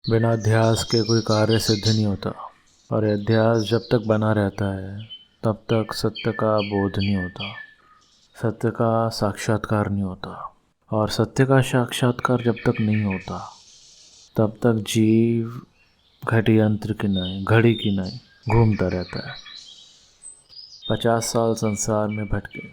बिना अध्यास के कोई कार्य सिद्ध नहीं होता और ये अध्यास जब तक बना रहता है तब तक सत्य का बोध नहीं होता, सत्य का साक्षात्कार नहीं होता। और सत्य का साक्षात्कार जब तक नहीं होता तब तक जीव घटी यंत्र की नहीं, घड़ी की नहीं घूमता रहता है। 50 साल संसार में भटके,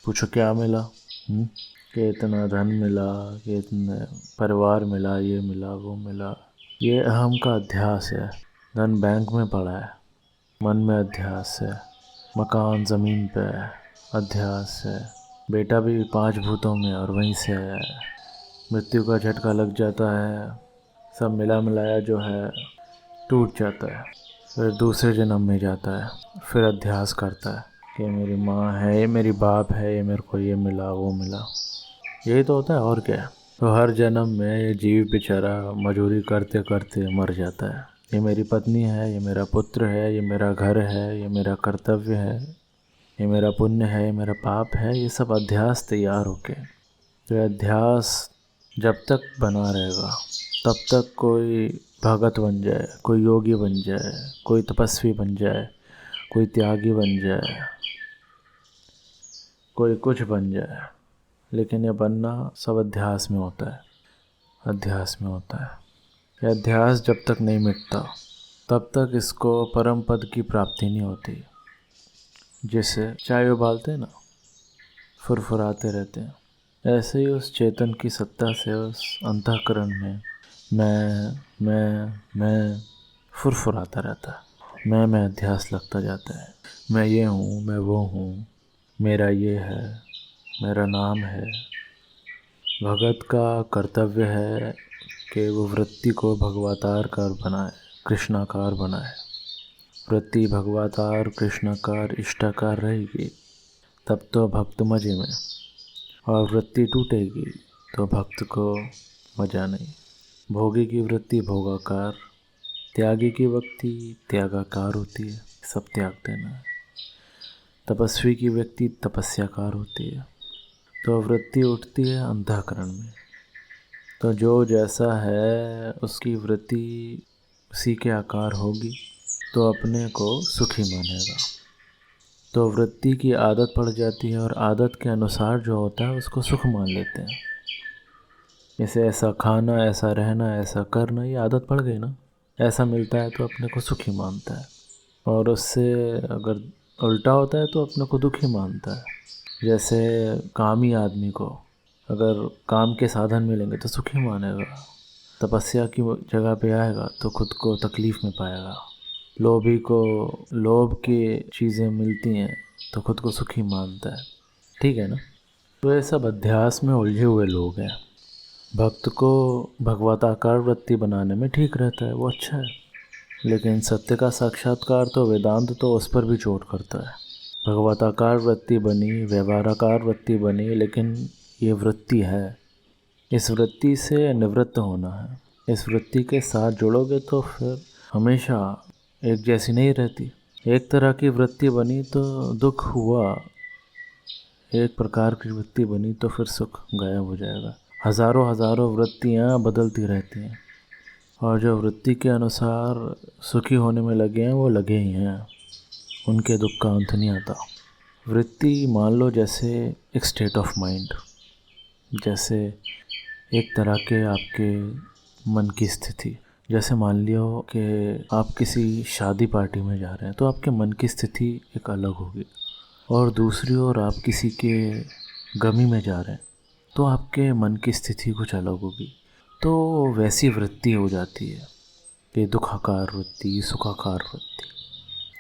पूछो क्या मिला? कि इतना धन मिला, कि इतने परिवार मिला, ये मिला वो मिला। ये अहम का अध्यास है। धन बैंक में पड़ा है, मन में अध्यास है। मकान ज़मीन पे है, अध्यास है। बेटा भी 5 भूतों में और वहीं से है। मृत्यु का झटका लग जाता है, सब मिला मिलाया जो है टूट जाता है। फिर दूसरे जन्म में जाता है, फिर अध्यास करता है कि मेरी माँ है, ये मेरी बाप है, ये मेरे को ये मिला वो मिला। यही तो होता है और क्या है। तो हर जन्म में ये जीव बेचारा मजदूरी करते करते मर जाता है। ये मेरी पत्नी है, ये मेरा पुत्र है, ये मेरा घर है, ये मेरा कर्तव्य है, ये मेरा पुण्य है, ये मेरा पाप है। ये सब अध्यास तैयार होके, तो ये अध्यास जब तक बना रहेगा तब तक कोई भगत बन जाए, कोई योगी बन जाए, कोई तपस्वी बन जाए, कोई त्यागी बन जाए, कोई कुछ बन जाए, लेकिन ये बनना सब अध्यास में होता है। अध्यास में होता है। यह अध्यास जब तक नहीं मिटता तब तक इसको परम पद की प्राप्ति नहीं होती। जैसे चाय उबालते हैं ना, फुरफुराते रहते हैं, ऐसे ही उस चेतन की सत्ता से उस अंतःकरण में मैं फुरफुराता रहता है। मैं अध्यास लगता जाता है। मैं ये हूँ, मैं वो हूँ, मेरा ये है, मेरा नाम है। भगत का कर्तव्य है कि वो वृत्ति को भगवताकार बनाए, कृष्णाकार बनाए। वृत्ति भगवतार, कृष्णाकार, इष्टाकार रहेगी तब तो भक्त मजे में, और वृत्ति टूटेगी तो भक्त को मजा नहीं। भोगी की वृत्ति भोगाकार, त्यागी की वृत्ति त्यागाकार होती है, सब त्याग देना है। तपस्वी की व्यक्ति तपस्याकार होती है। तो वृत्ति उठती है अंतःकरण में। तो जो जैसा है उसकी वृत्ति उसी के आकार होगी, तो अपने को सुखी मानेगा। तो वृत्ति की आदत पड़ जाती है और आदत के अनुसार जो होता है उसको सुख मान लेते हैं। जैसे ऐसा खाना, ऐसा रहना, ऐसा करना, ये आदत पड़ गई ना। ऐसा मिलता है तो अपने को सुखी मानता है, और उससे अगर उल्टा होता है तो अपने को दुखी मानता है। जैसे कामी आदमी को अगर काम के साधन मिलेंगे तो सुखी मानेगा, तपस्या की जगह पे आएगा तो खुद को तकलीफ़ में पाएगा। लोभी को लोभ की चीज़ें मिलती हैं तो खुद को सुखी मानता है। ठीक है ना। तो ये सब अध्यास में उलझे हुए लोग हैं। भक्त को भगवताकार वृत्ति बनाने में ठीक रहता है, वो अच्छा है। लेकिन सत्य का साक्षात्कार तो वेदांत तो उस पर भी चोट करता है। भगवताकार वृत्ति बनी, व्यवहाराकार वृत्ति बनी, लेकिन ये वृत्ति है, इस वृत्ति से निवृत्त होना है। इस वृत्ति के साथ जुड़ोगे तो फिर हमेशा एक जैसी नहीं रहती। एक तरह की वृत्ति बनी तो दुख हुआ, एक प्रकार की वृत्ति बनी तो फिर सुख गायब हो जाएगा। हज़ारों हज़ारों वृत्तियाँ बदलती रहती हैं, और जो वृत्ति के अनुसार सुखी होने में लगे हैं वो लगे ही हैं, उनके दुख का अंत नहीं आता। वृत्ति मान लो जैसे एक स्टेट ऑफ माइंड, जैसे एक तरह के आपके मन की स्थिति। जैसे मान लियो कि आप किसी शादी पार्टी में जा रहे हैं तो आपके मन की स्थिति एक अलग होगी, और दूसरी ओर आप किसी के गमी में जा रहे हैं तो आपके मन की स्थिति कुछ अलग होगी। तो वैसी वृत्ति हो जाती है कि दुखाकार वृत्ति, सुखाकार वृत्ति।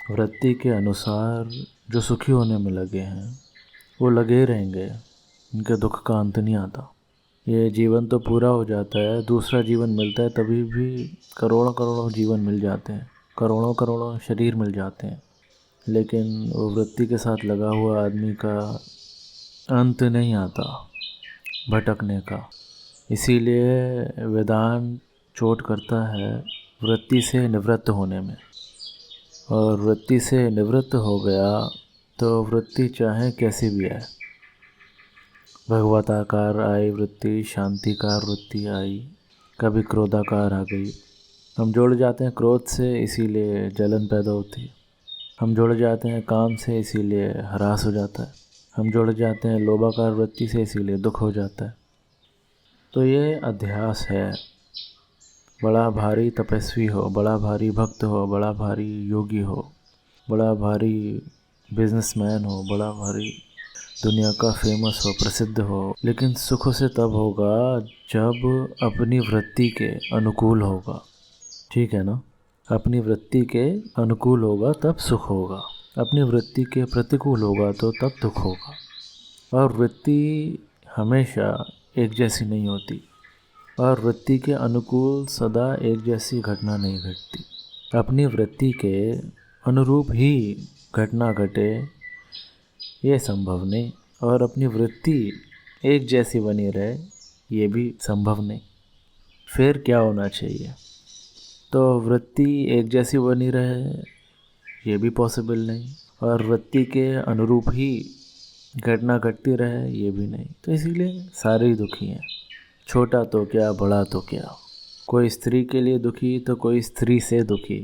वृत्ति के अनुसार जो सुखी होने में लगे हैं वो लगे रहेंगे, उनके दुख का अंत नहीं आता। ये जीवन तो पूरा हो जाता है, दूसरा जीवन मिलता है तभी भी करोड़ों करोड़ों जीवन मिल जाते हैं, करोड़ों करोड़ों शरीर मिल जाते हैं, लेकिन वो वृत्ति के साथ लगा हुआ आदमी का अंत नहीं आता भटकने का। इसीलिए वेदांत चोट करता है वृत्ति से निवृत्त होने में। और वृत्ति से निवृत्त हो गया तो वृत्ति चाहे कैसी भी आए, भगवताकार आई वृत्ति, शांतिकार वृत्ति आई, कभी क्रोधाकार आ गई, हम जुड़ जाते हैं क्रोध से, इसीलिए जलन पैदा होती है। हम जुड़ जाते हैं काम से, इसीलिए ह्रास हो जाता है। हम जुड़ जाते हैं लोभाकार वृत्ति से, इसीलिए दुख हो जाता है। तो ये अध्यास है। बड़ा भारी तपस्वी हो, बड़ा भारी भक्त हो, बड़ा भारी योगी हो, बड़ा भारी बिजनेसमैन हो, बड़ा भारी दुनिया का फेमस हो, प्रसिद्ध हो, लेकिन सुख से तब होगा जब अपनी वृत्ति के अनुकूल होगा। ठीक है ना? अपनी वृत्ति के अनुकूल होगा तब सुख होगा, अपनी वृत्ति के प्रतिकूल होगा तो तब दुख होगा। और वृत्ति हमेशा एक जैसी नहीं होती, और वृत्ति के अनुकूल सदा एक जैसी घटना नहीं घटती। अपनी वृत्ति के अनुरूप ही घटना घटे ये संभव नहीं, और अपनी वृत्ति एक जैसी बनी रहे ये भी संभव नहीं। फिर क्या होना चाहिए? तो वृत्ति एक जैसी बनी रहे ये भी पॉसिबल नहीं, और वृत्ति के अनुरूप ही घटना घटती रहे ये भी नहीं। तो इसीलिए सारे ही दुखी हैं, छोटा तो क्या बड़ा तो क्या। कोई स्त्री के लिए दुखी तो कोई स्त्री से दुखी,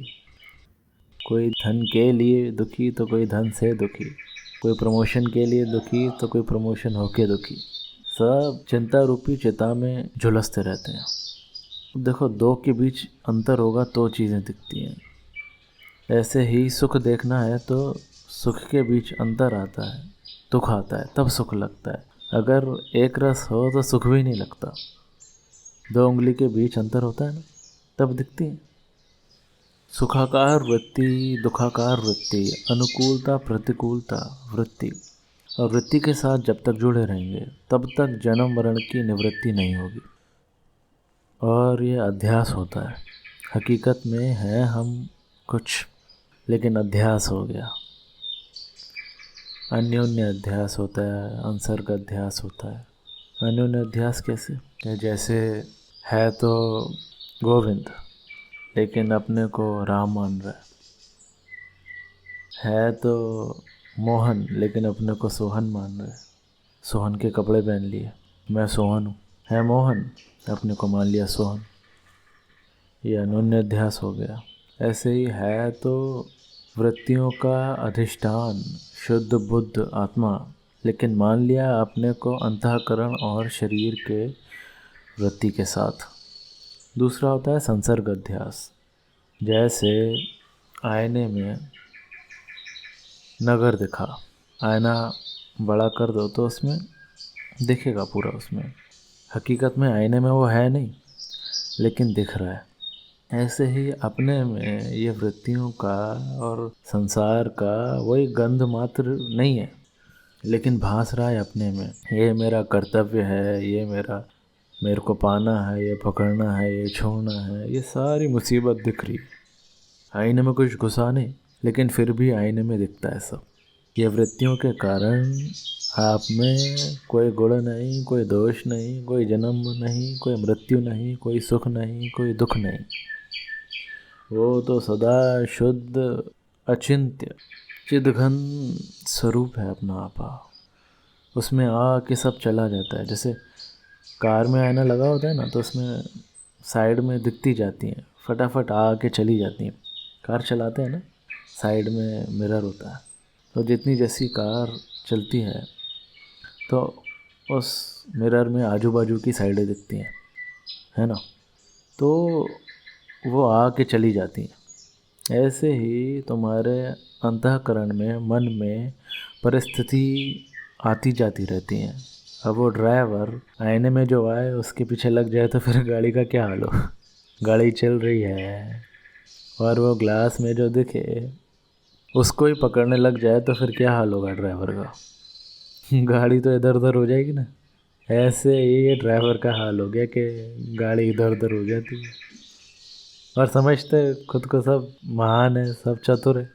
कोई धन के लिए दुखी तो कोई धन से दुखी, कोई प्रमोशन के लिए दुखी तो कोई प्रमोशन होके दुखी। सब चिंता रूपी चिता में झुलसते रहते हैं। देखो, दो के बीच अंतर होगा तो चीज़ें दिखती हैं। ऐसे ही सुख देखना है तो सुख के बीच अंतर आता है, दुख आता है, तब सुख लगता है। अगर एक रस हो तो सुख भी नहीं लगता। दो उंगली के बीच अंतर होता है ना, तब दिखती है। सुखाकार वृत्ति, दुखाकार वृत्ति, अनुकूलता प्रतिकूलता वृत्ति, और वृत्ति के साथ जब तक जुड़े रहेंगे तब तक जन्म मरण की निवृत्ति नहीं होगी। और ये अध्यास होता है। हकीकत में है हम कुछ, लेकिन अध्यास हो गया। अन्योन्य अध्यास होता है, अंसर्ग अध्यास होता है। अन्योन्य अध्यास कैसे? जैसे है तो गोविंद, लेकिन अपने को राम मान रहा है तो मोहन, लेकिन अपने को सोहन मान रहा है। सोहन के कपड़े पहन लिए, मैं सोहन हूँ। है मोहन, अपने को मान लिया सोहन। ये अन्योन्य अध्यास हो गया। ऐसे ही है तो वृत्तियों का अधिष्ठान शुद्ध बुद्ध आत्मा, लेकिन मान लिया अपने को अंतःकरण और शरीर के वृत्ति के साथ। दूसरा होता है संसर्ग अध्यास। जैसे आईने में नगर दिखा, आईना बड़ा कर दो तो उसमें दिखेगा पूरा। उसमें हकीकत में आईने में वो है नहीं, लेकिन दिख रहा है। ऐसे ही अपने में ये वृत्तियों का और संसार का वही गंध मात्र नहीं है, लेकिन भास रहा है अपने में। ये मेरा कर्तव्य है, ये मेरे को पाना है, ये पकड़ना है, ये छोड़ना है। ये सारी मुसीबत दिख रही है। आईने में कुछ घुसा नहीं, लेकिन फिर भी आईने में दिखता है सब। ये वृत्तियों के कारण आप में कोई गुण नहीं, कोई दोष नहीं, कोई जन्म नहीं, कोई मृत्यु नहीं, कोई सुख नहीं, कोई दुख नहीं। वो तो सदा शुद्ध अचिंत्य चिदघन स्वरूप है अपना आपा। उसमें आके सब चला जाता है। जैसे कार में आईना लगा होता है ना, तो उसमें साइड में दिखती जाती हैं, फटाफट आके चली जाती हैं। कार चलाते हैं ना, साइड में मिरर होता है, तो जितनी जैसी कार चलती है तो उस मिरर में आजू बाजू की साइडें दिखती हैं, है ना, तो वो आके चली जाती हैं। ऐसे ही तुम्हारे अंतःकरण में, मन में परिस्थिति आती जाती रहती हैं। अब वो ड्राइवर आईने में जो आए उसके पीछे लग जाए तो फिर गाड़ी का क्या हाल हो। गाड़ी चल रही है और वो ग्लास में जो दिखे उसको ही पकड़ने लग जाए तो फिर क्या हाल होगा ड्राइवर का। गाड़ी तो इधर उधर हो जाएगी ना। ऐसे ही ये ड्राइवर का हाल हो गया कि गाड़ी इधर उधर हो जाती है, और समझते खुद को सब महान है, सब चतुर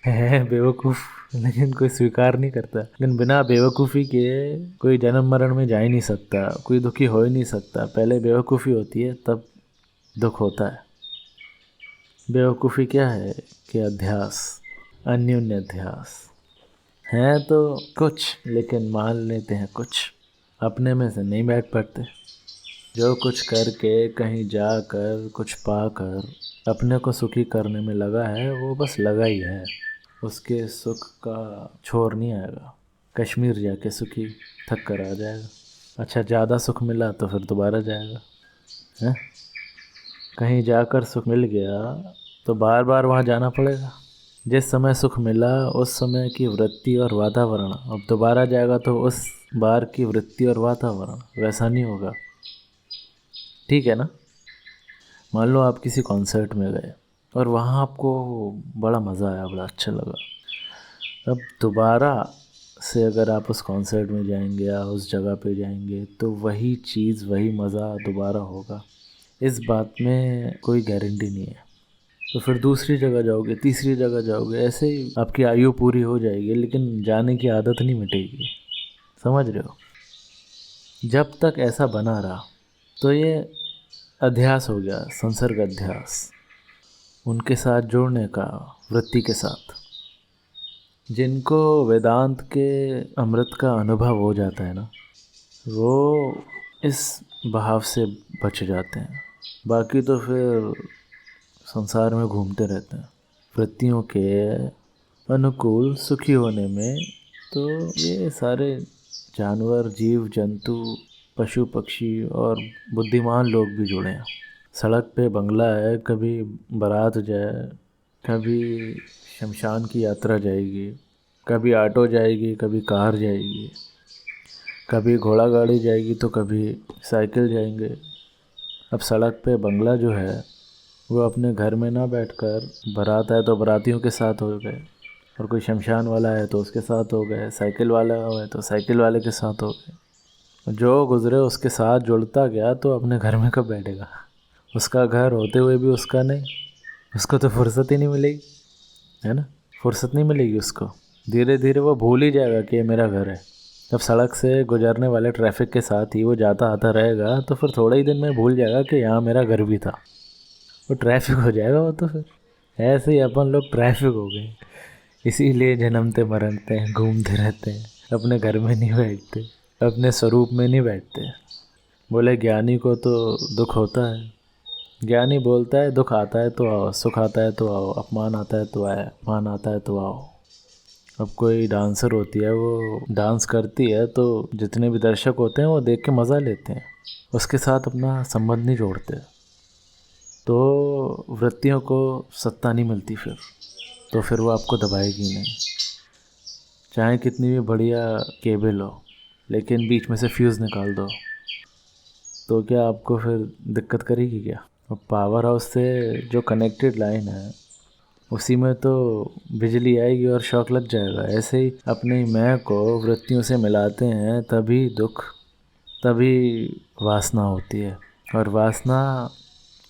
है बेवकूफ़, लेकिन कोई स्वीकार नहीं करता। लेकिन बिना बेवकूफ़ी के कोई जन्म मरण में जा ही नहीं सकता, कोई दुखी हो ही नहीं सकता। पहले बेवकूफ़ी होती है तब दुख होता है। बेवकूफ़ी क्या है कि अध्यास, अन्योन्य अध्यास है तो कुछ, लेकिन मान लेते हैं कुछ, अपने में से नहीं बैठ पाते। जो कुछ करके कहीं जाकर कुछ पाकर अपने को सुखी करने में लगा है वो बस लगा ही है, उसके सुख का छोर नहीं आएगा। कश्मीर जाके सुखी थक कर आ जाएगा। अच्छा ज़्यादा सुख मिला तो फिर दोबारा जाएगा हैं। कहीं जाकर सुख मिल गया तो बार बार वहाँ जाना पड़ेगा। जिस समय सुख मिला उस समय की वृत्ति और वातावरण अब दोबारा जाएगा तो उस बार की वृत्ति और वातावरण वैसा नहीं होगा। ठीक है ना। मान लो आप किसी कॉन्सर्ट में गए और वहाँ आपको बड़ा मज़ा आया, बड़ा अच्छा लगा। अब दोबारा से अगर आप उस कॉन्सर्ट में जाएंगे या उस जगह पे जाएंगे तो वही चीज़ वही मज़ा दोबारा होगा, इस बात में कोई गारंटी नहीं है। तो फिर दूसरी जगह जाओगे, तीसरी जगह जाओगे, ऐसे ही आपकी आयु पूरी हो जाएगी लेकिन जाने की आदत नहीं मिटेगी। समझ रहे हो। जब तक ऐसा बना रहा तो ये अध्यास हो गया, संसर्ग अध्यास, उनके साथ जुड़ने का, वृत्ति के साथ। जिनको वेदांत के अमृत का अनुभव हो जाता है ना, वो इस बहाव से बच जाते हैं। बाकी तो फिर संसार में घूमते रहते हैं वृत्तियों के अनुकूल सुखी होने में। तो ये सारे जानवर, जीव जंतु, पशु पक्षी और बुद्धिमान लोग भी जुड़े हैं। सड़क पे बंगला है, कभी बारात जाए, कभी शमशान की यात्रा जाएगी, कभी ऑटो जाएगी, कभी कार जाएगी, कभी घोड़ा गाड़ी जाएगी तो कभी साइकिल जाएंगे। अब सड़क पे बंगला जो है वो अपने घर में ना बैठकर, बारात है तो बारातियों के साथ हो गए, और कोई शमशान वाला है तो उसके साथ हो गए, साइकिल वाला है तो साइकिल वाले के साथ हो गए। जो गुज़रे उसके साथ जुड़ता गया तो अपने घर में कब बैठेगा। उसका घर होते हुए भी उसका नहीं, उसको तो फुर्सत ही नहीं मिलेगी, है ना। फुर्सत नहीं मिलेगी उसको। धीरे धीरे वो भूल ही जाएगा कि ये मेरा घर है। जब सड़क से गुजरने वाले ट्रैफिक के साथ ही वो जाता आता रहेगा तो फिर थोड़े ही दिन में भूल जाएगा कि यहाँ मेरा घर भी था। वो ट्रैफिक हो जाएगा वो तो फिर। ऐसे ही अपन लोग ट्रैफिक हो गए, इसीलिए जन्मते मरते हैं, घूमते रहते हैं, अपने घर में नहीं बैठते, अपने स्वरूप में नहीं बैठते। बोले ज्ञानी को तो दुख होता है, ज्ञानी बोलता है दुख आता है तो आओ, सुख आता है तो आओ, अपमान आता है तो आए, अपमान आता है तो आओ। अब कोई डांसर होती है, वो डांस करती है तो जितने भी दर्शक होते हैं वो देख के मज़ा लेते हैं, उसके साथ अपना संबंध नहीं जोड़ते। तो वृत्तियों को सत्ता नहीं मिलती फिर, तो फिर वो आपको दबाएगी नहीं। चाहे कितनी भी बढ़िया केबल हो, लेकिन बीच में से फ्यूज़ निकाल दो तो क्या आपको फिर दिक्कत करेगी क्या। और पावर हाउस से जो कनेक्टेड लाइन है उसी में तो बिजली आएगी और शॉक लग जाएगा। ऐसे ही अपने मैं को वृत्तियों से मिलाते हैं तभी दुख, तभी वासना होती है, और वासना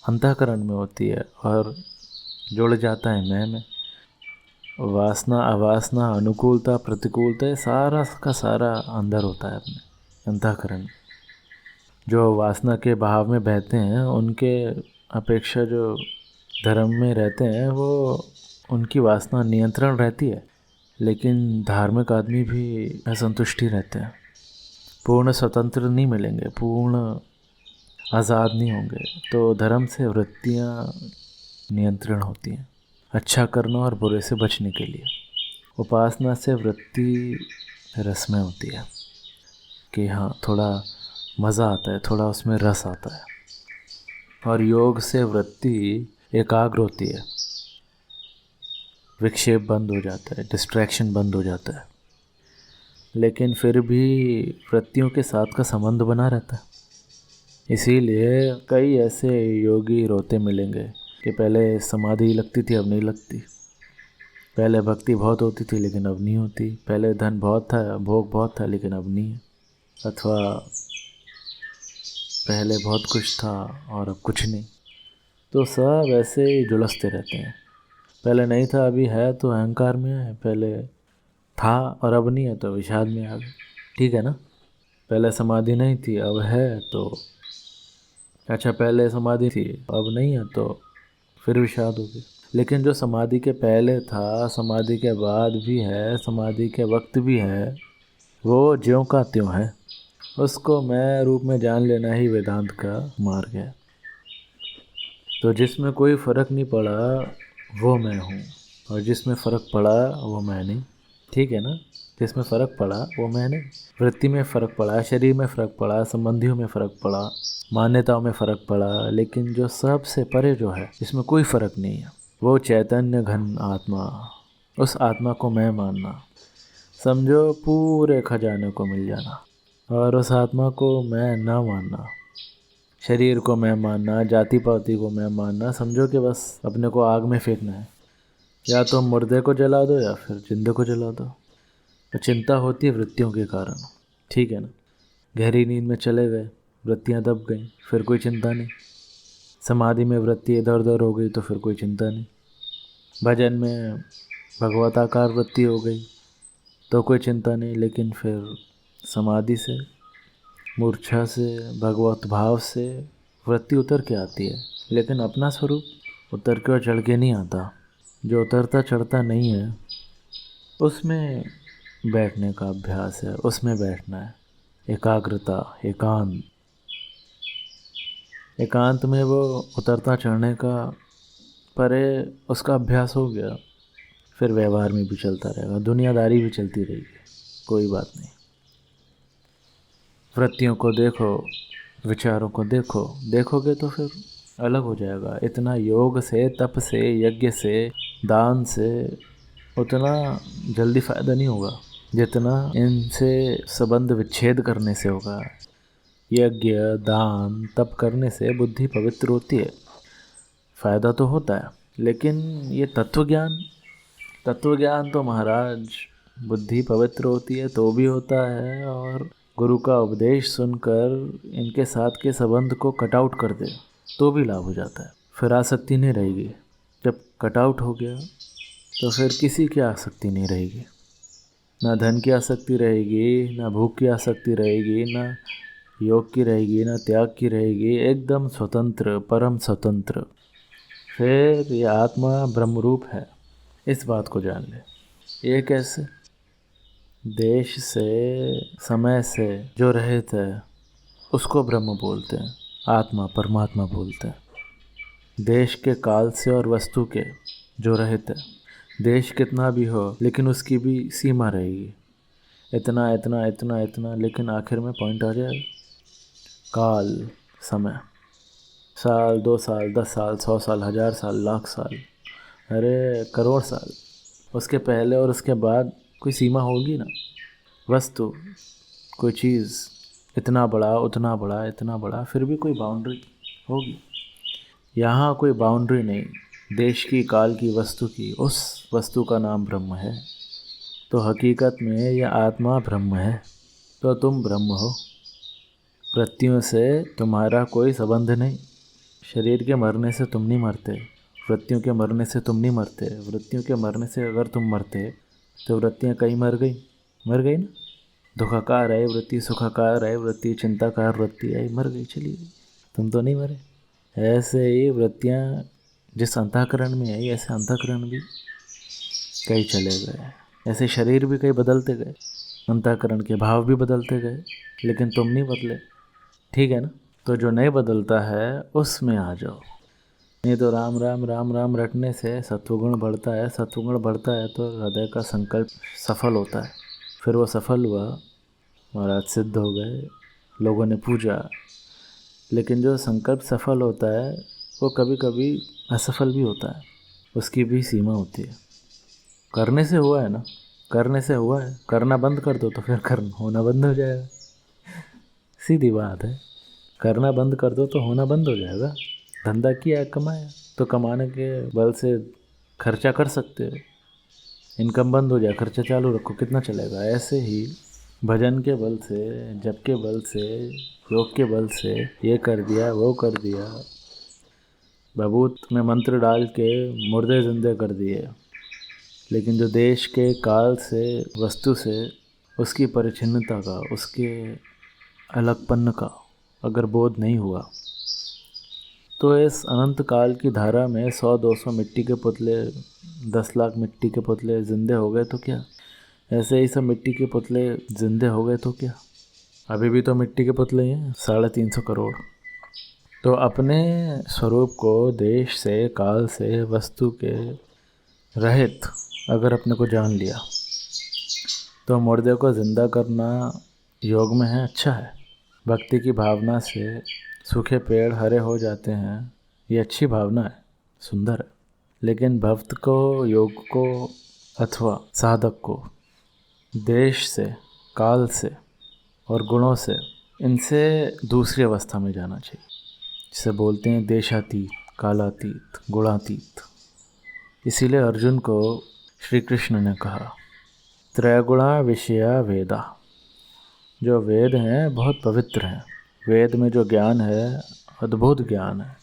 अंतःकरण में होती है और जुड़ जाता है मैं में। वासना अवासना, अनुकूलता प्रतिकूलता, ये सारा का सारा अंदर होता है अपने अंतःकरण। जो वासना के बहाव में बहते हैं उनके अपेक्षा जो धर्म में रहते हैं वो, उनकी वासना नियंत्रण रहती है, लेकिन धार्मिक आदमी भी असंतुष्टि रहते हैं, पूर्ण स्वतंत्र नहीं मिलेंगे, पूर्ण आज़ाद नहीं होंगे। तो धर्म से वृत्तियाँ नियंत्रण होती हैं, अच्छा करना और बुरे से बचने के लिए। उपासना से वृत्ति रसमय होती है कि हाँ थोड़ा मज़ा आता है, थोड़ा उसमें रस आता है। और योग से वृत्ति एकाग्र होती है, विक्षेप बंद हो जाता है, डिस्ट्रैक्शन बंद हो जाता है, लेकिन फिर भी वृत्तियों के साथ का संबंध बना रहता है। इसीलिए कई ऐसे योगी रोते मिलेंगे कि पहले समाधि लगती थी अब नहीं लगती, पहले भक्ति बहुत होती थी लेकिन अब नहीं होती, पहले धन बहुत था, भोग बहुत था लेकिन अब नहीं है, अथवा पहले बहुत कुछ था और अब कुछ नहीं। तो सब ऐसे ही झुलसते रहते हैं। पहले नहीं था अभी है तो अहंकार में है, पहले था और अब नहीं है तो विषाद में आ गए। ठीक है ना। पहले समाधि नहीं थी अब है तो अच्छा, पहले समाधि थी अब नहीं है तो फिर विषाद हो गई। लेकिन जो समाधि के पहले था, समाधि के बाद भी है, समाधि के वक्त भी है, वो ज्यों का त्यों है। उसको मैं रूप में जान लेना ही वेदांत का मार्ग है। तो जिसमें कोई फ़र्क नहीं पड़ा वो मैं हूँ, और जिसमें फ़र्क पड़ा वो मैं नहीं। ठीक है ना? जिसमें फ़र्क पड़ा वो मैं नहीं। वृत्ति में फ़र्क पड़ा, शरीर में फ़र्क पड़ा, संबंधियों में फ़र्क पड़ा, मान्यताओं में फ़र्क पड़ा, लेकिन जो सबसे परे जो है, जिसमें कोई फ़र्क नहीं है, वो चैतन्य घन आत्मा, उस आत्मा को मैं मानना, समझो पूरे खजाने को मिल जाना। और उस आत्मा को मैं ना मानना, शरीर को मैं मानना, जाति पाति को मैं मानना, समझो कि बस अपने को आग में फेंकना है। या तो मुर्दे को जला दो या फिर जिंदे को जला दो। तो चिंता होती है वृत्तियों के कारण, ठीक है ना? गहरी नींद में चले गए, वृत्तियाँ दब गई, फिर कोई चिंता नहीं। समाधि में वृत्ति इधर उधर हो गई तो फिर कोई चिंता नहीं। भजन में भगवताकार वृत्ति हो गई तो कोई चिंता नहीं। लेकिन फिर समाधि से, मूर्छा से, भगवत भाव से वृत्ति उतर के आती है, लेकिन अपना स्वरूप उतर के और चढ़ के नहीं आता। जो उतरता चढ़ता नहीं है उसमें बैठने का अभ्यास है, उसमें बैठना है। एकाग्रता, एकांत। एकांत में वो उतरता चढ़ने का परे उसका अभ्यास हो गया, फिर व्यवहार में भी चलता रहेगा, दुनियादारी भी चलती रहेगी, कोई बात नहीं। वृत्तियों को देखो, विचारों को देखो, देखोगे तो फिर अलग हो जाएगा। इतना योग से, तप से, यज्ञ से, दान से उतना जल्दी फ़ायदा नहीं होगा जितना इनसे संबंध विच्छेद करने से होगा। यज्ञ, दान, तप करने से बुद्धि पवित्र होती है, फ़ायदा तो होता है। लेकिन ये तत्व ज्ञान तो महाराज, बुद्धि पवित्र होती है तो भी होता है, और गुरु का उपदेश सुनकर इनके साथ के संबंध को कट आउट कर दे तो भी लाभ हो जाता है। फिर आसक्ति नहीं रहेगी। जब कट आउट हो गया तो फिर किसी की आसक्ति नहीं रहेगी। ना धन की आसक्ति रहेगी, ना भूख की आसक्ति रहेगी, ना योग की रहेगी, ना त्याग की रहेगी। एकदम स्वतंत्र, परम स्वतंत्र। फिर ये आत्मा ब्रह्मरूप है, इस बात को जान ले। ये कैसे? देश से, समय से जो रहित है उसको ब्रह्म बोलते हैं, आत्मा परमात्मा बोलते हैं। देश के, काल से और वस्तु के जो रहित है, देश कितना भी हो लेकिन उसकी भी सीमा रहेगी। इतना इतना इतना इतना, लेकिन आखिर में पॉइंट आ जाएगा। काल, समय, साल, 2 साल, 10 साल, 100 साल, 1000 साल, लाख साल, अरे करोड़ साल, उसके पहले और उसके बाद कोई सीमा होगी ना। वस्तु, कोई चीज़, इतना बड़ा, उतना बड़ा, इतना बड़ा, फिर भी कोई बाउंड्री होगी। यहाँ कोई बाउंड्री नहीं, देश की, काल की, वस्तु की। उस वस्तु का नाम ब्रह्म है। तो हकीकत में यह आत्मा ब्रह्म है, तो तुम ब्रह्म हो। वृत्तियों से तुम्हारा कोई संबंध नहीं। शरीर के मरने से तुम नहीं मरते, वृत्तियों के मरने से तुम नहीं मरते। वृत्तियों के मरने से अगर तुम मरते तो वृत्तियाँ कहीं मर गई ना। दुखाकार है वृत्ति, सुखाकार है वृत्ति, चिंताकार वृत्ति आई, मर गई, चली गई, तुम तो नहीं मरे। ऐसे ही वृत्तियाँ जिस अंतःकरण में आई, ऐसे अंतःकरण भी कई चले गए, ऐसे शरीर भी कई बदलते गए, अंतःकरण के भाव भी बदलते गए, लेकिन तुम नहीं बदले। ठीक है ना? तो जो नहीं बदलता है उसमें आ जाओ। नहीं तो राम राम राम राम रटने से सत्वगुण बढ़ता है, सत्वगुण बढ़ता है तो हृदय का संकल्प सफल होता है। फिर वो सफल हुआ, महाराज सिद्ध हो गए, लोगों ने पूजा। लेकिन जो संकल्प सफल होता है वो कभी कभी असफल भी होता है, उसकी भी सीमा होती है। करने से हुआ है ना, करने से हुआ है, करना बंद कर दो तो फिर होना बंद हो जाएगा। सीधी बात है, करना बंद कर दो तो होना बंद हो जाएगा। धंधा किया, कमाया, तो कमाने के बल से खर्चा कर सकते हो। इनकम बंद हो जाए, खर्चा चालू रखो, कितना चलेगा? ऐसे ही भजन के बल से, जप के बल से, योग के बल से ये कर दिया, वो कर दिया, भभूत में मंत्र डाल के मुर्दे जिंदे कर दिए। लेकिन जो देश के, काल से, वस्तु से, उसकी परिच्छिन्नता का, उसके अलगपन का अगर बोध नहीं हुआ तो इस अनंत काल की धारा में 100-200 मिट्टी के पुतले, 10 लाख मिट्टी के पुतले जिंदे हो गए तो क्या? ऐसे ही सब मिट्टी के पुतले जिंदे हो गए तो क्या? अभी भी तो मिट्टी के पुतले ही हैं, 350 करोड़। तो अपने स्वरूप को देश से, काल से, वस्तु के रहित अगर अपने को जान लिया तो मुर्दे को ज़िंदा करना योग में है, अच्छा है। भक्ति की भावना से सूखे पेड़ हरे हो जाते हैं, ये अच्छी भावना है, सुंदर है। लेकिन भक्त को, योग को अथवा साधक को देश से, काल से और गुणों से, इनसे दूसरी अवस्था में जाना चाहिए, जिसे बोलते हैं देशातीत, कालातीत, गुणातीत। इसीलिए अर्जुन को श्री कृष्ण ने कहा त्रैगुणा विषया वेदा। जो वेद हैं बहुत पवित्र हैं। वेद में जो ज्ञान है अद्भुत ज्ञान है।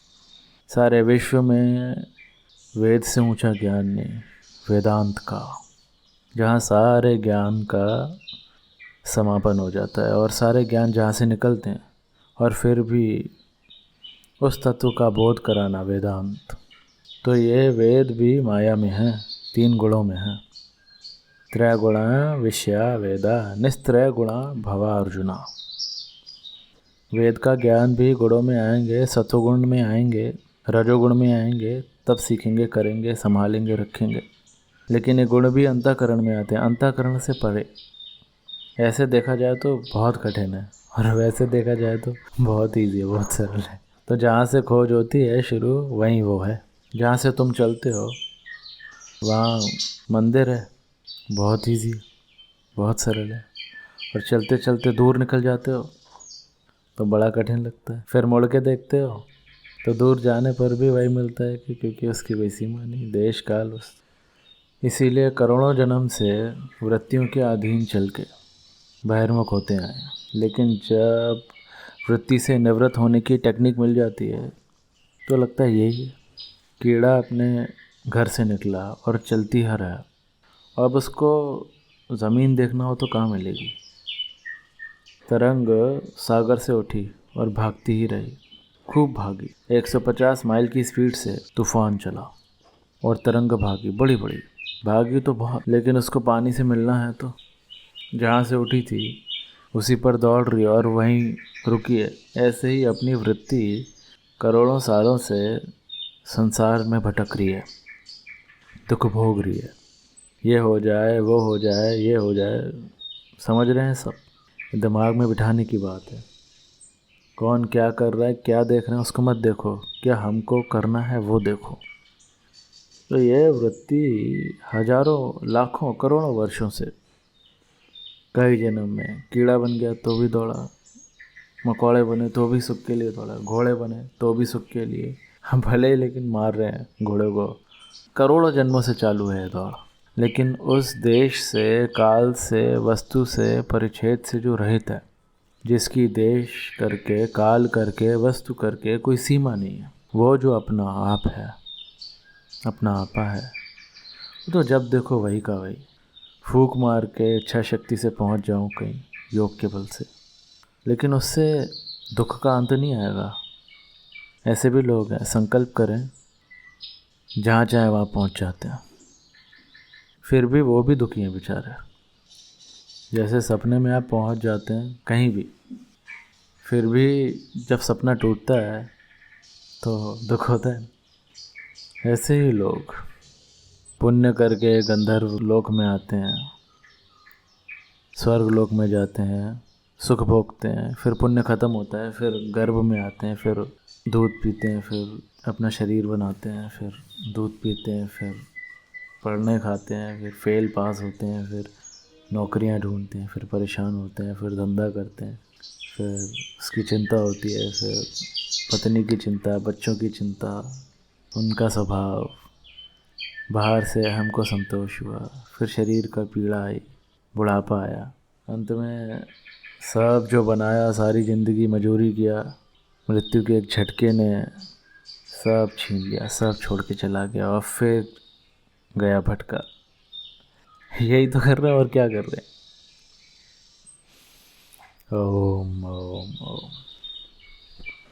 सारे विश्व में वेद से ऊंचा ज्ञान नहीं, वेदांत का, जहाँ सारे ज्ञान का समापन हो जाता है और सारे ज्ञान जहाँ से निकलते हैं और फिर भी उस तत्व का बोध कराना, वेदांत। तो ये वेद भी माया में है, 3 गुणों में है। त्रैगुणा विषया वेदा निस्त्रय गुणा भवा अर्जुना। वेद का ज्ञान भी गुणों में आएंगे, सत्वगुण में आएंगे, रजोगुण में आएंगे, तब सीखेंगे, करेंगे, संभालेंगे, रखेंगे। लेकिन ये गुण भी अंतःकरण में आते हैं, अंतःकरण से परे। ऐसे देखा जाए तो बहुत कठिन है और वैसे देखा जाए तो बहुत ईजी है, बहुत सरल है। तो जहाँ से खोज होती है शुरू, वहीं वो है। जहाँ से तुम चलते हो वहाँ मंदिर है, बहुत ईजी, बहुत सरल है। और चलते चलते दूर निकल जाते हो तो बड़ा कठिन लगता है। फिर मुड़ के देखते हो तो दूर जाने पर भी वही मिलता है कि क्योंकि उसकी कोई सीमा नहीं, देश काल इसीलिए करोड़ों जन्म से वृत्तियों के अधीन चल के बहिर्मुख होते आए। लेकिन जब वृत्ति से निवृत्त होने की टेक्निक मिल जाती है तो लगता है यही है। कीड़ा अपने घर से निकला और चलती है रहा, अब उसको ज़मीन देखना हो तो कहाँ मिलेगी। तरंग सागर से उठी और भागती ही रही, खूब भागी। 150 माइल की स्पीड से तूफान चला और तरंग भागी, बड़ी बड़ी भागी तो बहुत, लेकिन उसको पानी से मिलना है तो जहाँ से उठी थी उसी पर दौड़ रही है और वहीं रुकी है। ऐसे ही अपनी वृत्ति करोड़ों सालों से संसार में भटक रही है, दुख भोग रही है। ये हो जाए, वो हो जाए, ये हो जाए, समझ रहे हैं सब। दिमाग में बिठाने की बात है। कौन क्या कर रहा है, क्या देख रहे हैं, उसको मत देखो, क्या हमको करना है वो देखो। तो ये वृत्ति हजारों, लाखों, करोड़ों वर्षों से, कई जन्म में कीड़ा बन गया तो भी दौड़ा, मकोड़े बने तो भी सुख के लिए दौड़ा, घोड़े बने तो भी सुख के लिए, हम भले ही लेकिन मार रहे हैं घोड़े को। करोड़ों जन्मों से चालू है दौड़। लेकिन उस देश से, काल से, वस्तु से, परिच्छेद से जो रहित है, जिसकी देश करके, काल करके, वस्तु करके कोई सीमा नहीं है, वो जो अपना आप है, अपना आपा है, तो जब देखो वही का वही। फूंक मार के इच्छा शक्ति से पहुंच जाऊं कहीं योग के बल से, लेकिन उससे दुख का अंत नहीं आएगा। ऐसे भी लोग हैं, संकल्प करें जहाँ चाहे वहाँ पहुँच जाते हैं, फिर भी वो भी दुखी हैं बेचारे। जैसे सपने में आप पहुँच जाते हैं कहीं भी, फिर भी जब सपना टूटता है तो दुख होता है। ऐसे ही लोग पुण्य करके गंधर्व लोक में आते हैं, स्वर्ग लोक में जाते हैं, सुख भोगते हैं, फिर पुण्य ख़त्म होता है, फिर गर्भ में आते हैं, फिर दूध पीते हैं, फिर अपना शरीर बनाते हैं, फिर दूध पीते हैं, फिर पढ़ने खाते हैं, फिर फेल पास होते हैं, फिर नौकरियां ढूंढते हैं, फिर परेशान होते हैं, फिर धंधा करते हैं, फिर उसकी चिंता होती है, फिर पत्नी की चिंता, बच्चों की चिंता, उनका स्वभाव, बाहर से हमको संतोष हुआ, फिर शरीर का पीड़ा आई, बुढ़ापा आया, अंत में सब जो बनाया, सारी ज़िंदगी मजूरी किया, मृत्यु के एक झटके ने सब छीन लिया, सब छोड़ के चला गया और फिर गया भटका। यही तो कर रहे हैं और क्या कर रहे हैं। ओम ओम ओम।